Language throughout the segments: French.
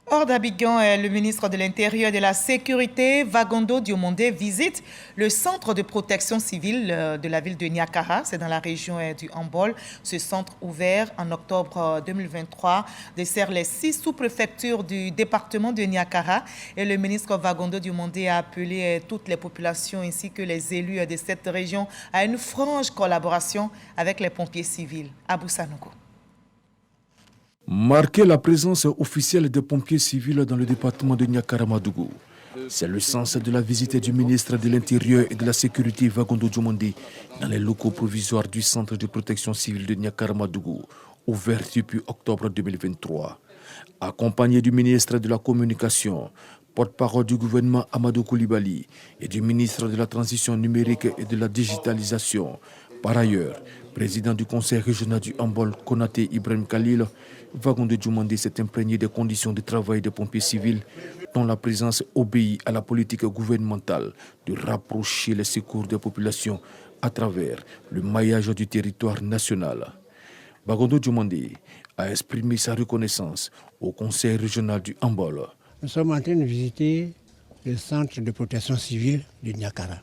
Hors d'Abidjan, le ministre de l'Intérieur et de la Sécurité, Vagondo Diomondé, visite le centre de protection civile de la ville de Niakara, c'est dans la région du Hambol. Ce centre, ouvert en octobre 2023, dessert les 6 sous-préfectures du département de Niakara. Et le ministre Vagondo Diomondé a appelé toutes les populations ainsi que les élus de cette région à une franche collaboration avec les pompiers civils. Abou Sanogo. Marquer la présence officielle des pompiers civils dans le département de Niakara-Madougou. C'est le sens de la visite du ministre de l'Intérieur et de la Sécurité Vagondo Diomondé dans les locaux provisoires du centre de protection civile de Niakara-Madougou, ouvert depuis octobre 2023. Accompagné du ministre de la Communication, porte-parole du gouvernement Amadou Koulibaly et du ministre de la Transition numérique et de la Digitalisation. Par ailleurs, président du conseil régional du Hambol, Konaté Ibrahim Khalil, Vagondo Diomondé s'est imprégné des conditions de travail des pompiers civils dont la présence obéit à la politique gouvernementale de rapprocher les secours des populations à travers le maillage du territoire national. Vagondo Diomondé a exprimé sa reconnaissance au conseil régional du Hambol. Nous sommes en train de visiter le centre de protection civile de Niakara,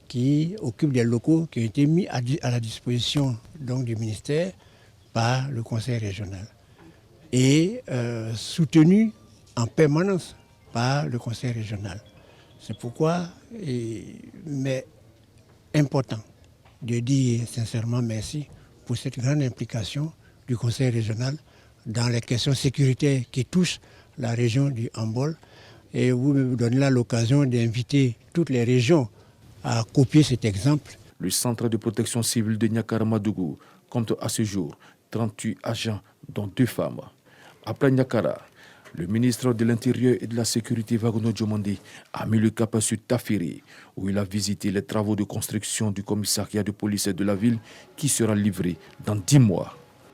qui occupe des locaux qui ont été mis à la disposition donc, du ministère par le conseil régional et soutenu en permanence par le conseil régional. C'est pourquoi il m'est important de dire sincèrement merci pour cette grande implication du conseil régional dans les questions sécuritaires qui touchent la région du Hambol. Et vous me donnez là l'occasion d'inviter toutes les régions à copier cet exemple. Le centre de protection civile de Niakara-Madougou compte à ce jour 38 agents, dont 2 femmes. Après Niakara, le ministre de l'Intérieur et de la Sécurité Vagondo Diomondé a mis le cap sur Tafiri, où il a visité les travaux de construction du commissariat de police de la ville qui sera livré dans 10 mois.